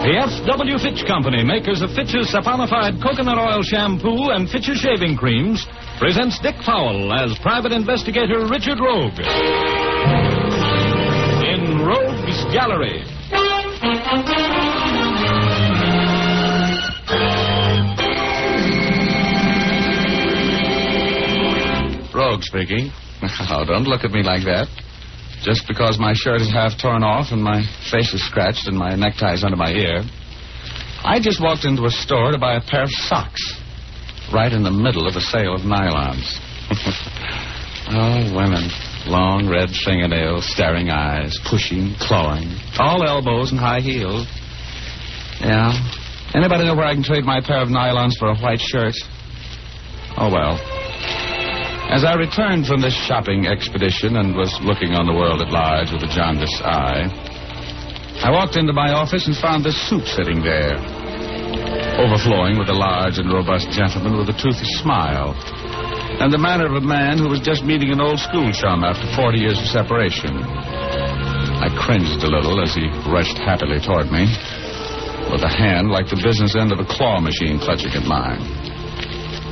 The F.W. Fitch Company, makers of Fitch's saponified coconut oil shampoo and Fitch's shaving creams, presents Dick Powell as Private Investigator Richard Rogue in Rogue's Gallery. Rogue speaking. Oh, don't look at me like that. Just because my shirt is half torn off and my face is scratched and my necktie's under my ear. I just walked into a store to buy a pair of socks. Right in the middle of a sale of nylons. Oh, women. Long red fingernails, staring eyes, pushing, clawing. Tall elbows and high heels. Yeah. Anybody know where I can trade my pair of nylons for a white shirt? Oh, well. As I returned from this shopping expedition and was looking on the world at large with a jaundiced eye, I walked into my office and found this suit sitting there, overflowing with a large and robust gentleman with a toothy smile, and the manner of a man who was just meeting an old school chum after 40 years of separation. I cringed a little as he rushed happily toward me, with a hand like the business end of a claw machine clutching at mine.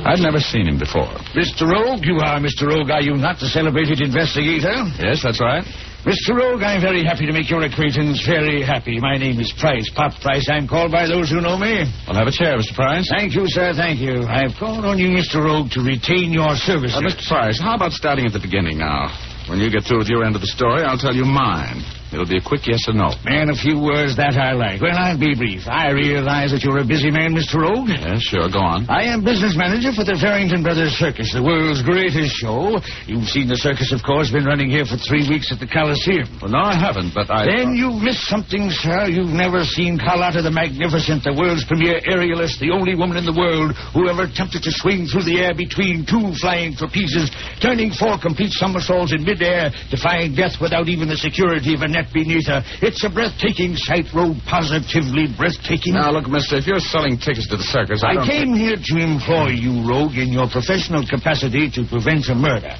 I'd never seen him before. Mr. Rogue, you are Mr. Rogue, are you not, the celebrated investigator? Yes, that's right. Mr. Rogue, I'm very happy to make your acquaintance, very happy. My name is Price, Pop Price. I'm called by those who know me. Well, have a chair, Mr. Price. Thank you, sir, thank you. I've called on you, Mr. Rogue, to retain your services. Mr. Price, how about starting at the beginning now? When you get through with your end of the story, I'll tell you mine. It'll be a quick yes or no. Man, a few words, that I like. Well, I'll be brief. I realize that you're a busy man, Mr. Rogue. Yes, sure, go on. I am business manager for the Farrington Brothers Circus, the world's greatest show. You've seen the circus, of course, been running here for 3 weeks at the Coliseum. Well, no, I haven't, but I... Then you've missed something, sir. You've never seen Carlotta the Magnificent, the world's premier aerialist, the only woman in the world who ever attempted to swing through the air between two flying trapezes, turning 4 complete somersaults in midair, defying death without even the security of a net beneath her. It's a breathtaking sight, Rogue, positively breathtaking. Now, look, mister, if you're selling tickets to the circus, I came here to employ you, Rogue, in your professional capacity to prevent a murder.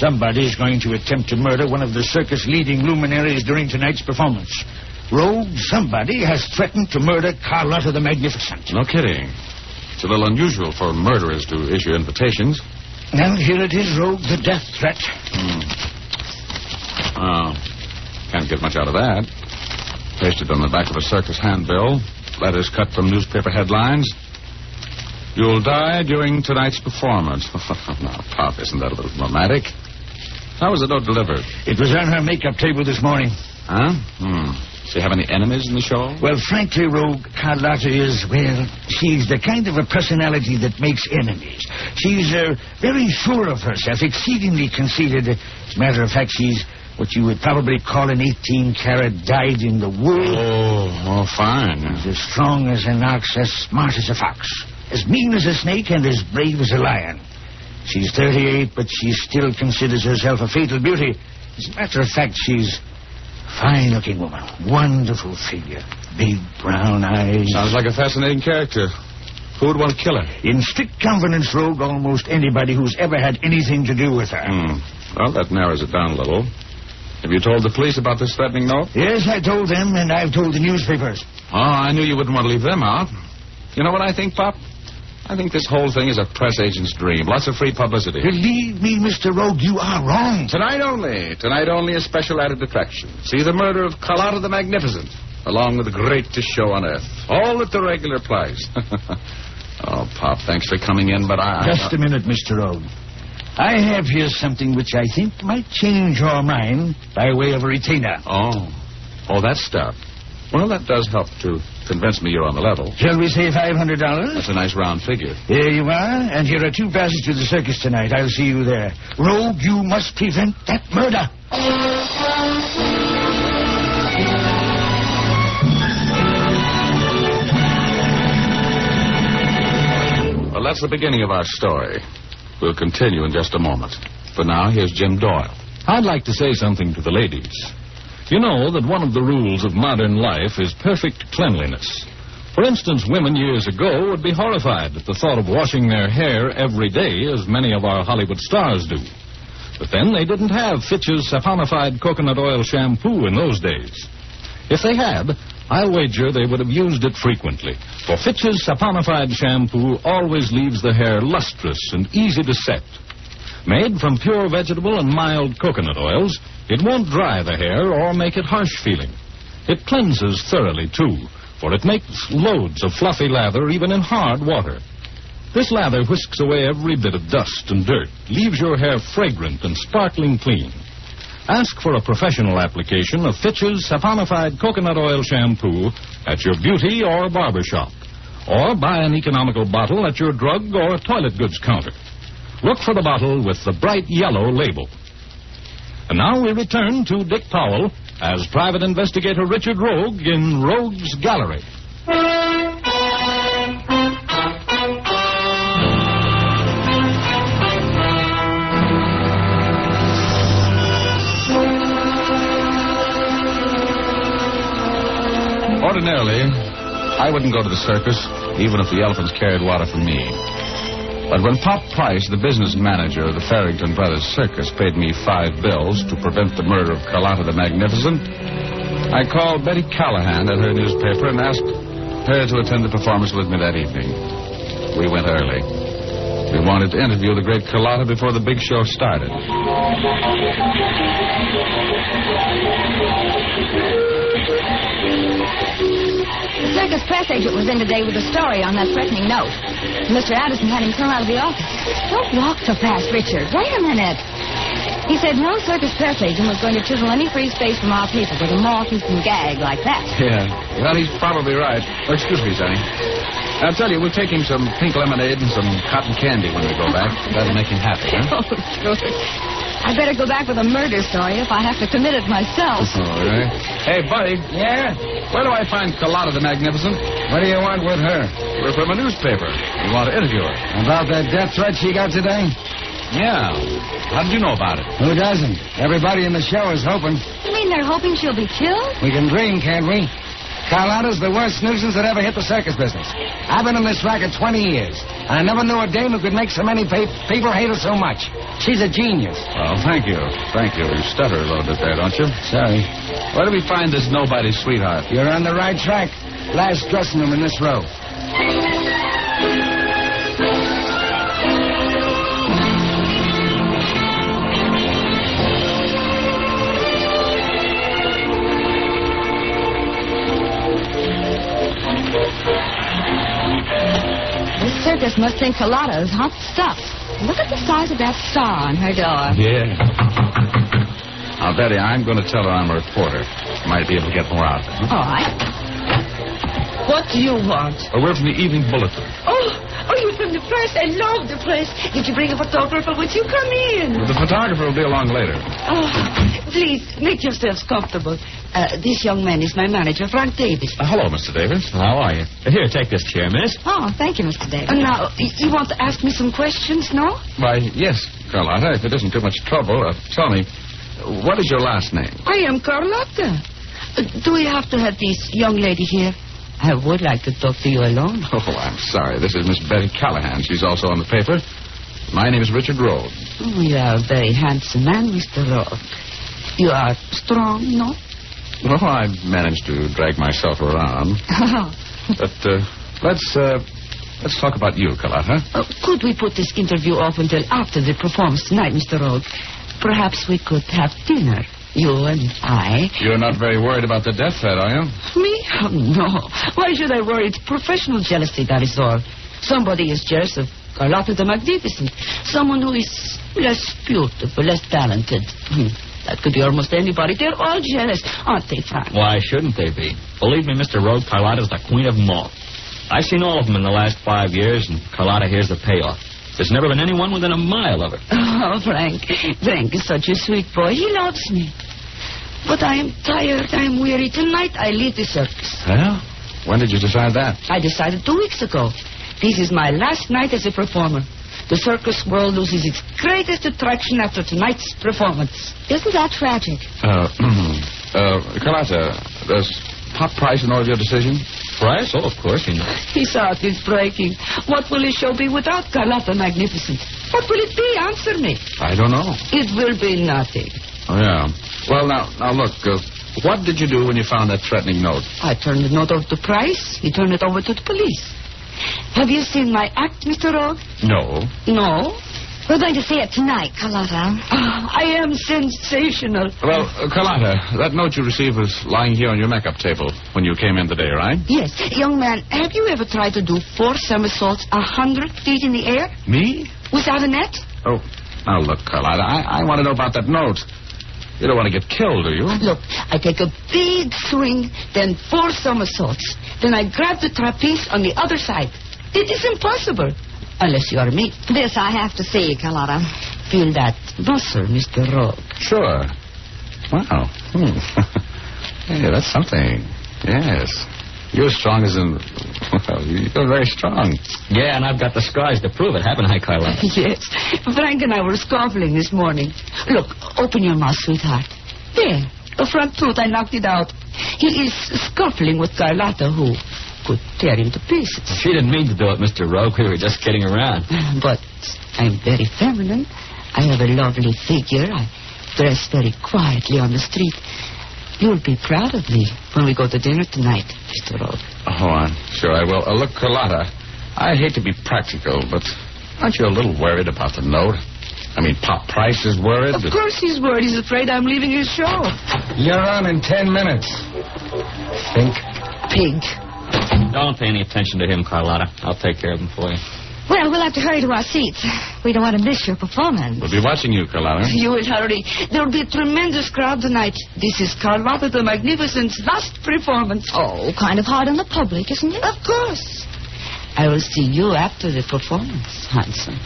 Somebody is going to attempt to murder one of the circus leading luminaries during tonight's performance. Rogue, somebody has threatened to murder Carlotta the Magnificent. No kidding. It's a little unusual for murderers to issue invitations. Well, here it is, Rogue, the death threat. Oh, can't get much out of that. Pasted on the back of a circus handbill. Letters cut from newspaper headlines. You'll die during tonight's performance. Now, Pop, isn't that a little romantic? How was the note delivered? It was on her makeup table this morning. Huh? Does she have any enemies in the show? Well, frankly, Rogue, Carlotta is, well, she's the kind of a personality that makes enemies. She's very sure of herself, exceedingly conceited. As a matter of fact, she's what you would probably call an 18-carat dyed-in-the-wool. Oh, fine. She's as strong as an ox, as smart as a fox, as mean as a snake, and as brave as a lion. She's 38, but she still considers herself a fatal beauty. As a matter of fact, she's a fine-looking woman. Wonderful figure. Big brown eyes. Sounds like a fascinating character. Who would want to kill her? In strict confidence, Rogue, almost anybody who's ever had anything to do with her. Well, that narrows it down a little. Have you told the police about this threatening note? Yes, I told them, and I've told the newspapers. Oh, I knew you wouldn't want to leave them out. You know what I think, Pop? I think this whole thing is a press agent's dream. Lots of free publicity. Believe me, Mr. Rogue, you are wrong. Tonight only. Tonight only a special added attraction. See the murder of Carlotta the Magnificent, along with the greatest show on earth. All at the regular price. Oh, Pop, thanks for coming in, but Just a minute, Mr. Rogue. I have here something which I think might change your mind by way of a retainer. Oh, that stuff. Well, that does help to convince me you're on the level. Shall we say $500? That's a nice round figure. There you are, and here are 2 passes to the circus tonight. I'll see you there. Rogue, you must prevent that murder. Well, that's the beginning of our story. We'll continue in just a moment. For now, here's Jim Doyle. I'd like to say something to the ladies. You know that one of the rules of modern life is perfect cleanliness. For instance, women years ago would be horrified at the thought of washing their hair every day, as many of our Hollywood stars do. But then they didn't have Fitch's saponified coconut oil shampoo in those days. If they had, I'll wager they would have used it frequently, for Fitch's saponified shampoo always leaves the hair lustrous and easy to set. Made from pure vegetable and mild coconut oils, it won't dry the hair or make it harsh-feeling. It cleanses thoroughly, too, for it makes loads of fluffy lather even in hard water. This lather whisks away every bit of dust and dirt, leaves your hair fragrant and sparkling clean. Ask for a professional application of Fitch's saponified coconut oil shampoo at your beauty or barber shop, or buy an economical bottle at your drug or toilet goods counter. Look for the bottle with the bright yellow label. And now we return to Dick Powell as Private Investigator Richard Rogue in Rogue's Gallery. Ordinarily, I wouldn't go to the circus, even if the elephants carried water for me. But when Pop Price, the business manager of the Farrington Brothers Circus, paid me $5 to prevent the murder of Carlotta the Magnificent, I called Betty Callahan at her newspaper and asked her to attend the performance with me that evening. We went early. We wanted to interview the great Carlotta before the big show started. The circus press agent was in today with a story on that threatening note. Mr. Addison had him come out of the office. Don't walk so fast, Richard. Wait a minute. He said no circus press agent was going to chisel any free space from our people with a moth and gag like that. Yeah. Well, he's probably right. Oh, excuse me, Sonny. I'll tell you, we'll take him some pink lemonade and some cotton candy when we go back. That'll make him happy, huh? Oh, good. I better go back with a murder story if I have to commit it myself. All right. Hey, buddy. Yeah? Where do I find Carlotta the Magnificent? What do you want with her? We're from a newspaper. We want to interview her. About that death threat she got today? Yeah. How did you know about it? Who doesn't? Everybody in the show is hoping. You mean they're hoping she'll be killed? We can dream, can't we? Carlotta's the worst nuisance that ever hit the circus business. I've been in this racket 20 years. I never knew a dame who could make so many people hate her so much. She's a genius. Well, thank you. Thank you. You stutter a little bit there, don't you? Sorry. Where do we find this nobody's sweetheart? You're on the right track. Last dressing room in this row. This circus must think Carlotta is hot stuff. Look at the size of that star on her door. Yeah. Now, Betty, I'm going to tell her I'm a reporter. Might be able to get more out of her. All right. What do you want? We're from the Evening Bulletin. Oh, you're from the press. I love the press. Did you bring a photographer with you? Come in. The photographer will be along later. Oh, please, make yourselves comfortable. This young man is my manager, Frank Davis. Hello, Mr. Davis. How are you? Here, take this chair, miss. Oh, thank you, Mr. Davis. Now, you want to ask me some questions, no? Why, yes, Carlotta, if it isn't too much trouble, tell me, what is your last name? I am Carlotta. Do we have to have this young lady here? I would like to talk to you alone. Oh, I'm sorry. This is Miss Betty Callahan. She's also on the paper. My name is Richard Rogue. Oh, you are a very handsome man, Mr. Rogue. You are strong, no? Well, I managed to drag myself around. But let's talk about you, Carlotta. Could we put this interview off until after the performance tonight, Mr. Rogue? Perhaps we could have dinner, you and I. You're not very worried about the death threat, are you? Me? Oh, no. Why should I worry? It's professional jealousy, that is all. Somebody is jealous of Carlotta the Magnificent. Someone who is less beautiful, less talented. That could be almost anybody. They're all jealous, aren't they, Frank? Why shouldn't they be? Believe me, Mr. Rogue, Carlotta's the queen of them all. I've seen all of them in the last 5 years, and Carlotta here's the payoff. There's never been anyone within a mile of her. Oh, Frank. Frank is such a sweet boy. He loves me. But I am tired. I am weary. Tonight I leave the circus. Well, when did you decide that? I decided 2 weeks ago. This is my last night as a performer. The circus world loses its greatest attraction after tonight's performance. Isn't that tragic? Carlotta, does Pop Price know of your decision? Price? Oh, of course he knows. His heart is breaking. What will his show be without Carlotta Magnificent? What will it be? Answer me. I don't know. It will be nothing. Oh, yeah. Well, now look, What did you do when you found that threatening note? I turned the note over to Price. He turned it over to the police. Have you seen my act, Mr. Rogue? No. No? We're going to see it tonight, Carlotta. I am sensational. Well, Carlotta, that note you received was lying here on your makeup table when you came in today, right? Yes. Young man, have you ever tried to do 4 somersaults 100 feet in the air? Me? Without a net? Oh, now look, Carlotta, I want to know about that note. You don't want to get killed, do you? Look, I take a big swing, then 4 somersaults. Then I grab the trapeze on the other side. It is impossible. Unless you are me. This I have to see, Carlotta. Feel that muscle, Mr. Rogue. Sure. Wow. Hey, that's something. Yes. You're strong as in... Well, you're very strong. Yeah, and I've got the scars to prove it, haven't I, Carla? Yes. Frank and I were scuffling this morning. Look, open your mouth, sweetheart. There. The front tooth, I knocked it out. He is scuffling with Carlotta, who could tear him to pieces. She didn't mean to do it, Mr. Rogue. We were just kidding around. But I'm very feminine. I have a lovely figure. I dress very quietly on the street. You'll be proud of me when we go to dinner tonight, Mr. Rogue. Oh, I'm sure I will. Look, Carlotta, I hate to be practical, but aren't you a little worried about the note? I mean, Pop Price is worried. Of course he's worried. He's afraid I'm leaving his show. You're on in 10 minutes. Think. Pig. Don't pay any attention to him, Carlotta. I'll take care of him for you. Well, we'll have to hurry to our seats. We don't want to miss your performance. We'll be watching you, Carlotta. You will hurry. There will be a tremendous crowd tonight. This is Carlotta the Magnificent's last performance. Oh, kind of hard on the public, isn't it? Of course. I will see you after the performance, handsome.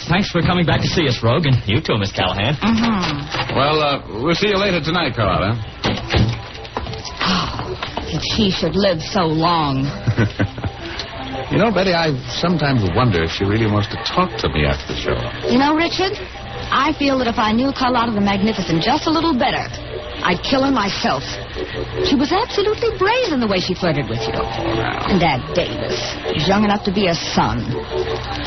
Thanks for coming back to see us, Rogue, and you too, Miss Callahan. Mm-hmm. Well, we'll see you later tonight, Carlotta. If she should live so long. You know, Betty, I sometimes wonder if she really wants to talk to me after the show. You know, Richard, I feel that if I knew Carlotta the Magnificent just a little better, I'd kill her myself. She was absolutely brazen the way she flirted with you. And that Davis, he's young enough to be a son.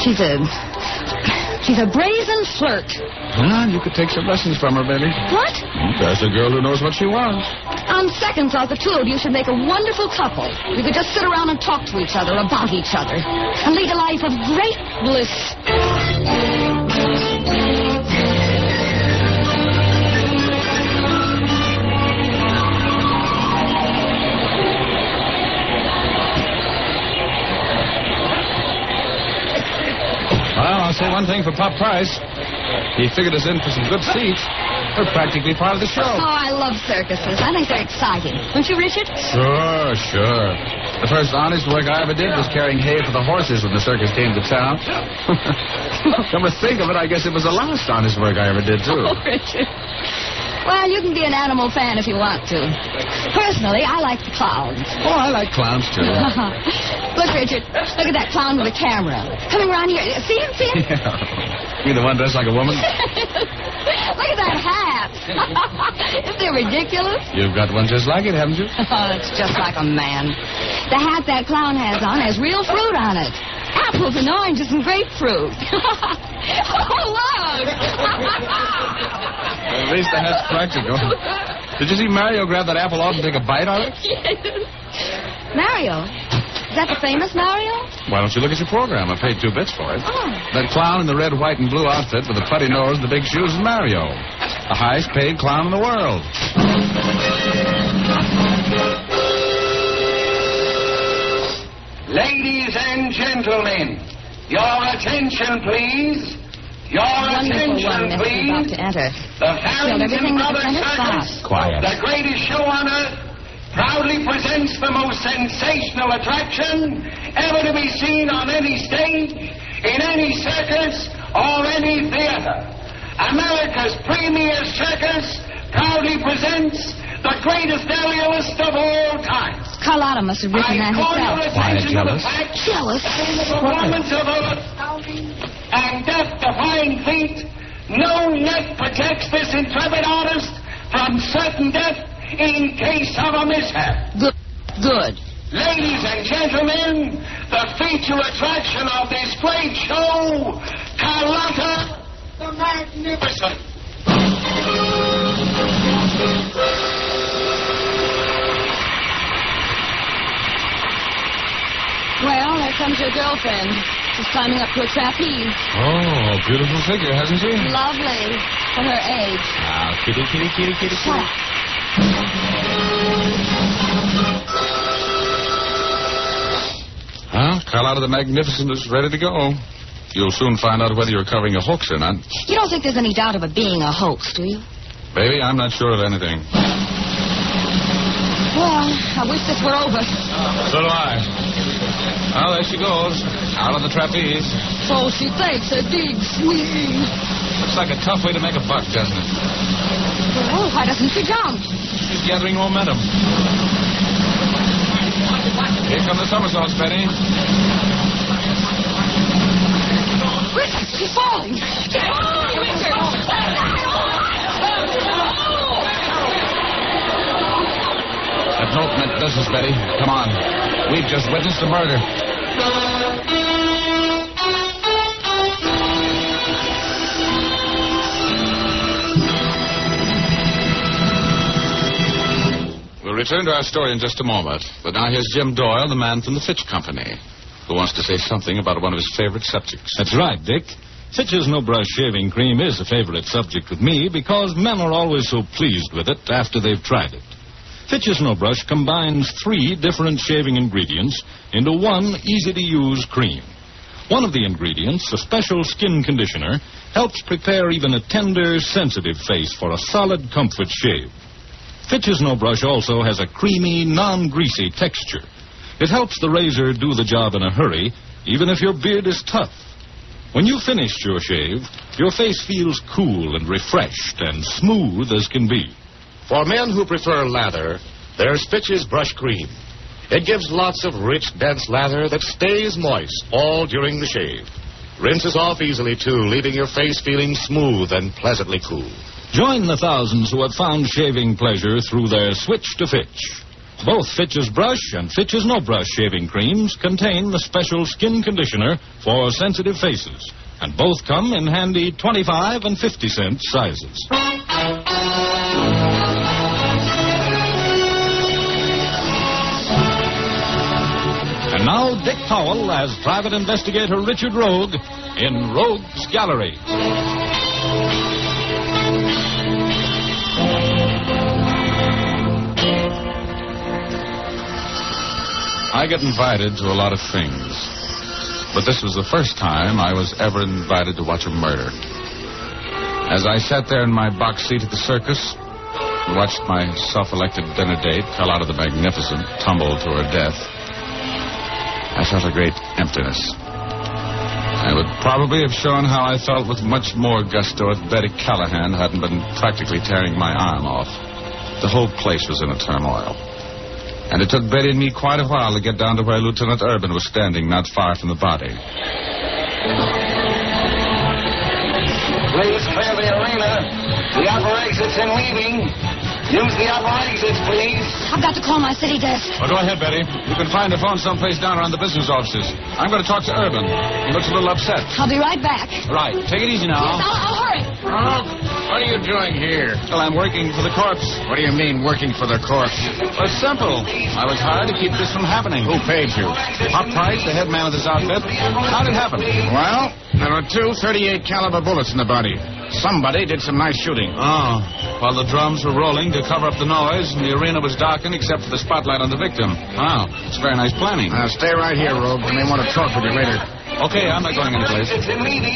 She's a brazen flirt. Well, you could take some lessons from her, Betty. What? There's a girl who knows what she wants. On second thought, the two of you should make a wonderful couple. You could just sit around and talk to each other about each other and lead a life of great bliss. Well, I'll say one thing for Pop Price. He figured us in for some good seats. We're practically part of the show. Oh, I love circuses. I think they're exciting. Don't you, Richard? Sure. The first honest work I ever did was carrying hay for the horses when the circus came to town. Come to think of it, I guess it was the last honest work I ever did, too. Oh, Richard. Well, you can be an animal fan if you want to. Personally, I like the clowns. Oh, I like clowns, too. Look, Richard, look at that clown with a camera. Coming around here. See him? Yeah. You the one dressed like a woman? Look at that hat. Isn't it ridiculous? You've got one just like it, haven't you? Oh, it's just like a man. The hat that clown has on has real fruit on it. Apples and oranges and grapefruit. Oh, look. At least the hat's practical. Did you see Mario grab that apple off and take a bite out of it? Mario? Is that the famous Mario? Why don't you look at your program? I paid 2 bits for it. Oh. That clown in the red, white, and blue outfit with the putty nose and the big shoes is Mario. The highest paid clown in the world. Ladies and gentlemen, your attention, please. Your Wonderful attention, one that's about please. to enter. The Everything Farrington was Brothers attended Circus, Quiet. the greatest show on earth, proudly presents the most sensational attraction ever to be seen on any stage, in any circus, or any theater. America's premier circus proudly presents the greatest aerialist of all time. Carlotta must have written that I call herself. your attention to the jealous? fact Jealous? that in the performance of her astounding and death-defying feat, no net protects this intrepid artist from certain death in case of a mishap. Good. Ladies and gentlemen, the feature attraction of this great show, Carlotta the Magnificent. comes your girlfriend. She's climbing up to a trapeze. Oh, beautiful figure, hasn't she? Lovely. For her age. Ah, kitty. Shut up. Well, Carlotta the Magnificent is ready to go. You'll soon find out whether you're covering a hoax or not. You don't think there's any doubt of it being a hoax, do you? Baby, I'm not sure of anything. Well, I wish this were over. So do I. Well, there she goes. Out on the trapeze. So she thinks a big swing. Looks like a tough way to make a buck, doesn't it? Well, why doesn't she jump? She's gathering momentum. Here come the somersaults, Betty. Richard, she's falling. She's falling, Richard. That note meant business, Betty. Come on. We've just witnessed a murder. We'll return to our story in just a moment. But now here's Jim Doyle, the man from the Fitch Company, who wants to say something about one of his favorite subjects. That's right, Dick. Fitch's No Brush Shaving Cream is a favorite subject with me because men are always so pleased with it after they've tried it. Fitch's No Brush combines 3 different shaving ingredients into one easy-to-use cream. One of the ingredients, a special skin conditioner, helps prepare even a tender, sensitive face for a solid comfort shave. Fitch's No Brush also has a creamy, non-greasy texture. It helps the razor do the job in a hurry, even if your beard is tough. When you've finished your shave, your face feels cool and refreshed and smooth as can be. For men who prefer lather, there's Fitch's Brush Cream. It gives lots of rich, dense lather that stays moist all during the shave. Rinses off easily, too, leaving your face feeling smooth and pleasantly cool. Join the thousands who have found shaving pleasure through their switch to Fitch. Both Fitch's Brush and Fitch's No Brush shaving creams contain the special skin conditioner for sensitive faces, and both come in handy 25 and 50-cent sizes. And now Dick Powell as Private Investigator Richard Rogue in Rogue's Gallery. I get invited to a lot of things, but this was the first time I was ever invited to watch a murder. As I sat there in my box seat at the circus and watched my self-elected dinner date, Carlotta the Magnificent, tumble to her death, I felt a great emptiness. I would probably have shown how I felt with much more gusto if Betty Callahan hadn't been practically tearing my arm off. The whole place was in a turmoil. And it took Betty and me quite a while to get down to where Lieutenant Urban was standing not far from the body. Please clear the arena. The upper exit's in leaving. Use the upper exits, please. I've got to call my city desk. Well, go ahead, Betty. You can find a phone someplace down around the business offices. I'm going to talk to Urban. He looks a little upset. I'll be right back. Right. Take it easy now. Yes, I'll hurry. What are you doing here? Well, I'm working for the corpse. What do you mean, working for the corpse? Well, it's simple. I was hired to keep this from happening. Who paid you? Pop Price, the head man of this outfit. How'd it happen? Well, there were 2 .38 caliber bullets in the body. Somebody did some nice shooting. Oh. While the drums were rolling to cover up the noise, and the arena was darkened except for the spotlight on the victim. Wow. It's very nice planning. Stay right here, Rogue. I may want to talk with you later. Okay, I'm not going anyplace.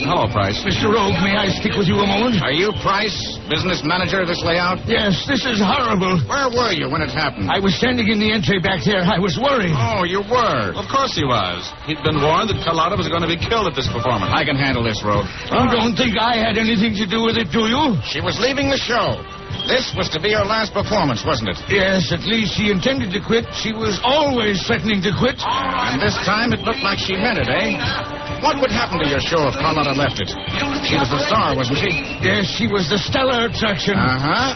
Hello, Price. Mr. Rogue, may I speak with you a moment? Are you Price, business manager of this layout? Yes, this is horrible. Where were you when it happened? I was standing in the entry back there. I was worried. Oh, you were. Of course he was. He'd been warned that Carlotta was going to be killed at this performance. I can handle this, Rogue. You don't think I had anything to do with it, do you? She was leaving the show. This was to be her last performance, wasn't it? Yes, at least she intended to quit. She was always threatening to quit. And this time it looked like she meant it, eh? What would happen to your show if Carlotta left it? She was the star, wasn't she? Yes, she was the stellar attraction. Uh-huh.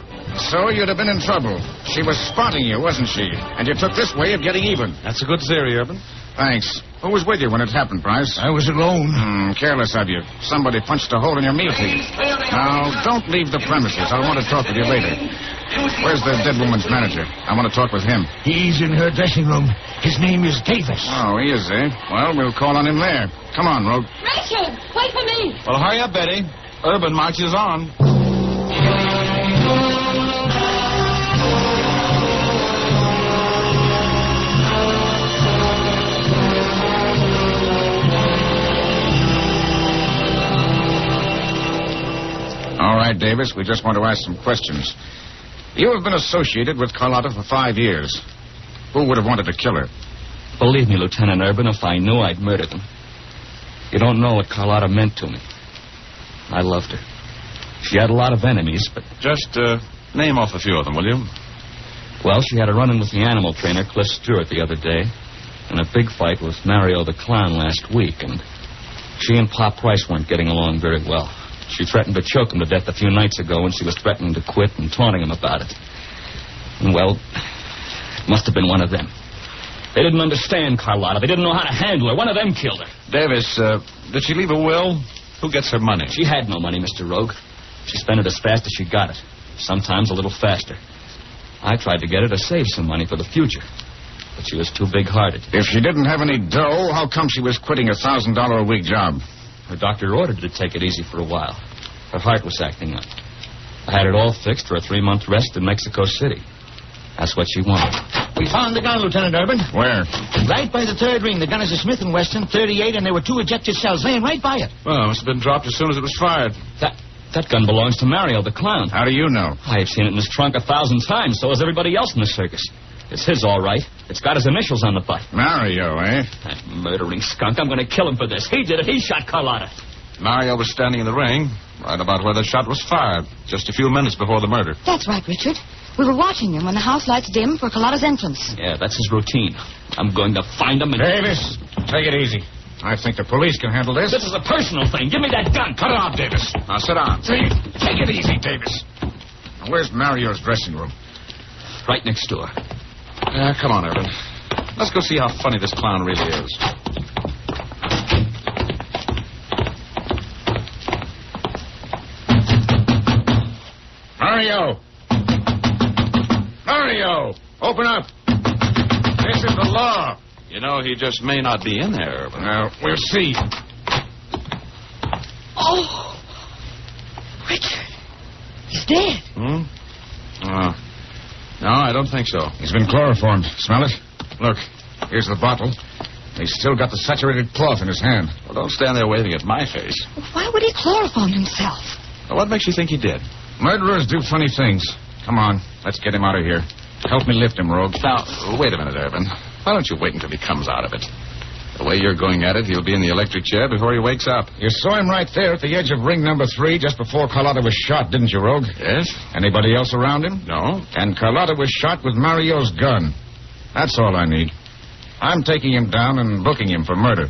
So you'd have been in trouble. She was spotting you, wasn't she? And you took this way of getting even. That's a good theory, Urban. Thanks. Who was with you when it happened, Price? I was alone. Careless of you. Somebody punched a hole in your meal ticket. Now, don't leave the premises. I want to talk with you later. Where's the dead woman's manager? I want to talk with him. He's in her dressing room. His name is Davis. Oh, he is, eh? Well, we'll call on him there. Come on, Rogue. Richard, wait for me. Well, hurry up, Betty. Urban marches on. All right, Davis, we just want to ask some questions. You have been associated with Carlotta for 5 years. Who would have wanted to kill her? Believe me, Lieutenant Urban, if I knew, I'd murder them. You don't know what Carlotta meant to me. I loved her. She had a lot of enemies, but... Just name off a few of them, will you? Well, she had a run-in with the animal trainer, Cliff Stewart, the other day, and a big fight with Mario the Clown last week, and she and Pop Price weren't getting along very well. She threatened to choke him to death a few nights ago when she was threatening to quit and taunting him about it. And, well, it must have been one of them. They didn't understand Carlotta. They didn't know how to handle her. One of them killed her. Davis, did she leave a will? Who gets her money? She had no money, Mr. Rogue. She spent it as fast as she got it. Sometimes a little faster. I tried to get her to save some money for the future. But she was too big-hearted. If she didn't have any dough, how come she was quitting a $1,000 a week job? Her doctor ordered her to take it easy for a while. Her heart was acting up. I had it all fixed for a 3-month rest in Mexico City. That's what she wanted. We found the gun, Lieutenant Urban. Where? Right by the third ring. The gun is a Smith & Wesson, 38, and there were 2 ejected shells laying right by it. Well, it must have been dropped as soon as it was fired. That gun belongs to Mario the Clown. How do you know? I've seen it in his trunk 1,000 times, so has everybody else in the circus. It's his, all right. It's got his initials on the butt. Mario, eh? That murdering skunk. I'm going to kill him for this. He did it. He shot Carlotta. Mario was standing in the ring, right about where the shot was fired, just a few minutes before the murder. That's right, Richard. We were watching him when the house lights dimmed for Carlotta's entrance. Yeah, that's his routine. I'm going to find him and... Davis, take it easy. I think the police can handle this. This is a personal thing. Give me that gun. Cut it off, Davis. Now, sit down. Take it easy, Davis. Now, where's Mario's dressing room? Right next door. Come on, Urban. Let's go see how funny this clown really is. Mario! Mario! Open up! This is the law. You know, he just may not be in there, Urban. Well, we'll see. Oh! Richard! He's dead. No, I don't think so. He's been chloroformed. Smell it? Look, here's the bottle. He's still got the saturated cloth in his hand. Well, don't stand there waving at my face. Why would he chloroform himself? Well, what makes you think he did? Murderers do funny things. Come on, let's get him out of here. Help me lift him, Rogue. Now, wait a minute, Urban. Why don't you wait until he comes out of it? The way you're going at it, he'll be in the electric chair before he wakes up. You saw him right there at the edge of ring number 3 just before Carlotta was shot, didn't you, Rogue? Yes. Anybody else around him? No. And Carlotta was shot with Mario's gun. That's all I need. I'm taking him down and booking him for murder.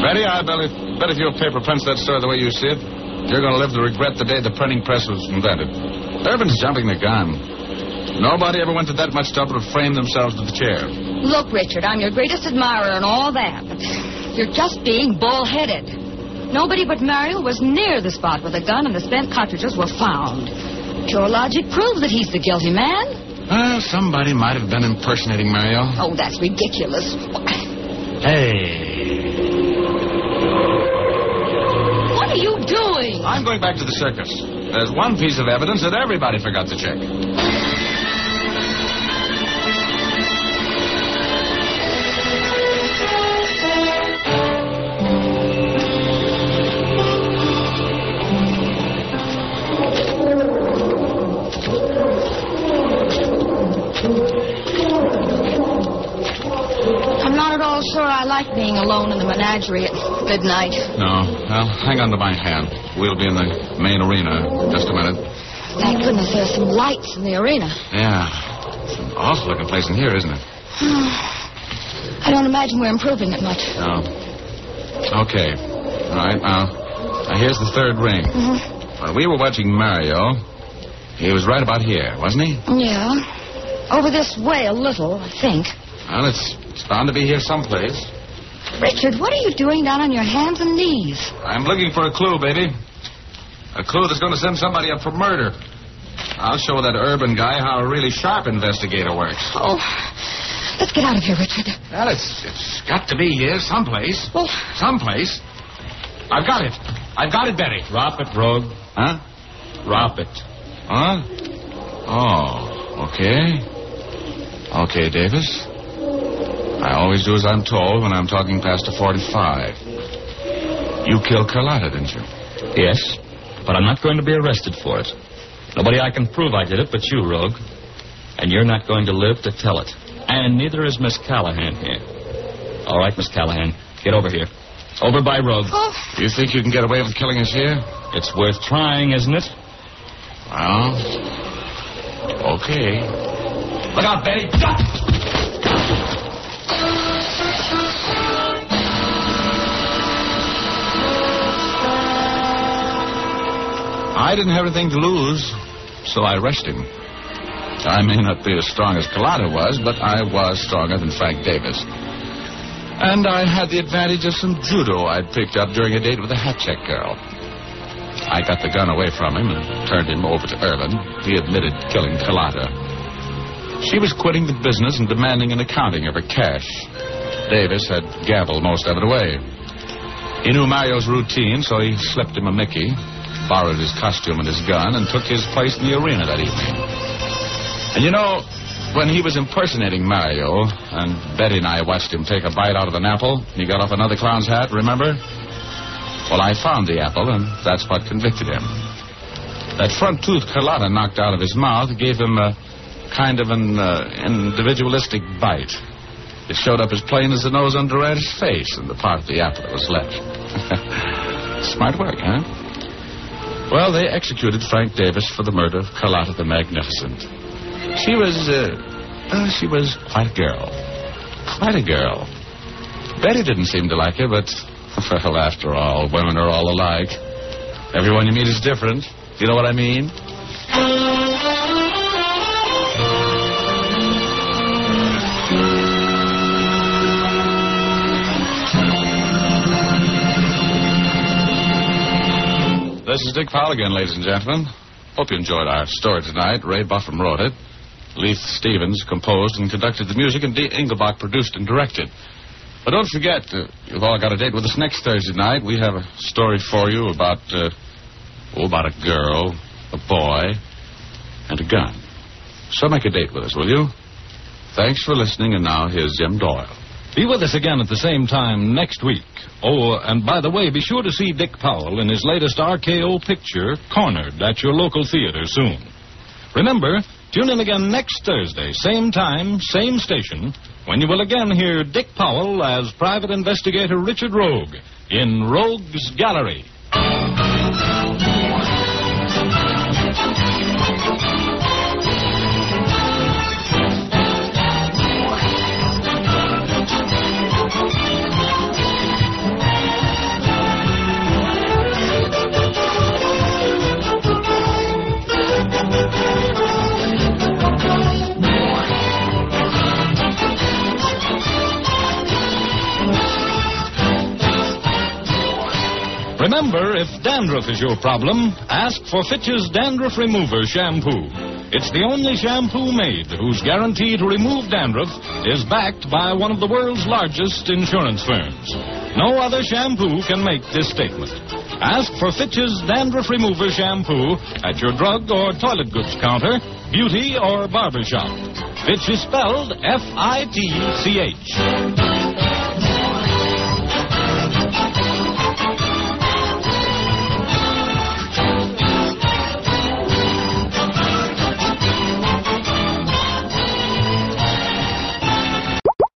Betty, I bet if your paper prints that story the way you see it, you're going to live to regret the day the printing press was invented. Urban's jumping the gun. Nobody ever went to that much trouble to frame themselves to the chair. Look, Richard, I'm your greatest admirer and all that, but you're just being bull-headed. Nobody but Mario was near the spot where the gun and the spent cartridges were found. Pure logic proves that he's the guilty man. Well, somebody might have been impersonating Mario. Oh, that's ridiculous. Hey. What are you doing? I'm going back to the circus. There's one piece of evidence that everybody forgot to check. I'm not at all sure I like being alone in the menagerie at midnight. No. Well, hang on to my hand. We'll be in the main arena in just a minute. Thank goodness there's some lights in the arena. Yeah. It's an awful-looking place in here, isn't it? I don't imagine we're improving it much. No. Okay. All right, now here's the third ring. When we were watching Mario, he was right about here, wasn't he? Yeah. Over this way a little, I think. Well, it's bound to be here someplace. Richard, what are you doing down on your hands and knees? I'm looking for a clue, baby. A clue that's going to send somebody up for murder. I'll show that urban guy how a really sharp investigator works. Oh, let's get out of here, Richard. Well, it's got to be here someplace. Well, Someplace. I've got it. I've got it, Betty. Drop it, Rogue. Huh? Drop it. Huh? Oh, okay. Okay, Davis. I always do as I'm told when I'm talking past a 45. You killed Carlotta, didn't you? Yes, but I'm not going to be arrested for it. Nobody I can prove I did it but you, Rogue. And you're not going to live to tell it. And neither is Miss Callahan here. All right, Miss Callahan, get over here. Over by Rogue. oh, You think you can get away with killing us here? It's worth trying, isn't it? Well, okay. Look out, Betty. I didn't have anything to lose, so I rushed him. I may not be as strong as Carlotta was, but I was stronger than Frank Davis. And I had the advantage of some judo I'd picked up during a date with a hat-check girl. I got the gun away from him and turned him over to Irvin. He admitted killing Carlotta. She was quitting the business and demanding an accounting of her cash. Davis had gambled most of it away. He knew Mario's routine, so he slipped him a Mickey, borrowed his costume and his gun, and took his place in the arena that evening. And you know, when he was impersonating Mario, and Betty and I watched him take a bite out of an apple, he got off another clown's hat, remember? Well, I found the apple, and that's what convicted him. That front tooth Carlotta knocked out of his mouth gave him a kind of an individualistic bite. It showed up as plain as the nose under his face and the part of the apple that was left. Smart work, huh? Well, they executed Frank Davis for the murder of Carlotta the Magnificent. She was quite a girl. Quite a girl. Betty didn't seem to like her, but, well, after all, women are all alike. Everyone you meet is different. You know what I mean? This is Dick Powell again, ladies and gentlemen. Hope you enjoyed our story tonight. Ray Buffum wrote it. Leith Stevens composed and conducted the music, and Dee Englebach produced and directed. But don't forget, you've all got a date with us next Thursday night. We have a story for you about a girl, a boy, and a gun. So make a date with us, will you? Thanks for listening, and now here's Jim Doyle. Be with us again at the same time next week. Oh, and by the way, be sure to see Dick Powell in his latest RKO picture, Cornered, at your local theater soon. Remember, tune in again next Thursday, same time, same station, when you will again hear Dick Powell as Private Investigator Richard Rogue in Rogue's Gallery. Remember, if dandruff is your problem, ask for Fitch's Dandruff Remover Shampoo. It's the only shampoo made whose guarantee to remove dandruff is backed by one of the world's largest insurance firms. No other shampoo can make this statement. Ask for Fitch's Dandruff Remover Shampoo at your drug or toilet goods counter, beauty or barber shop. Fitch is spelled F-I-T-C-H.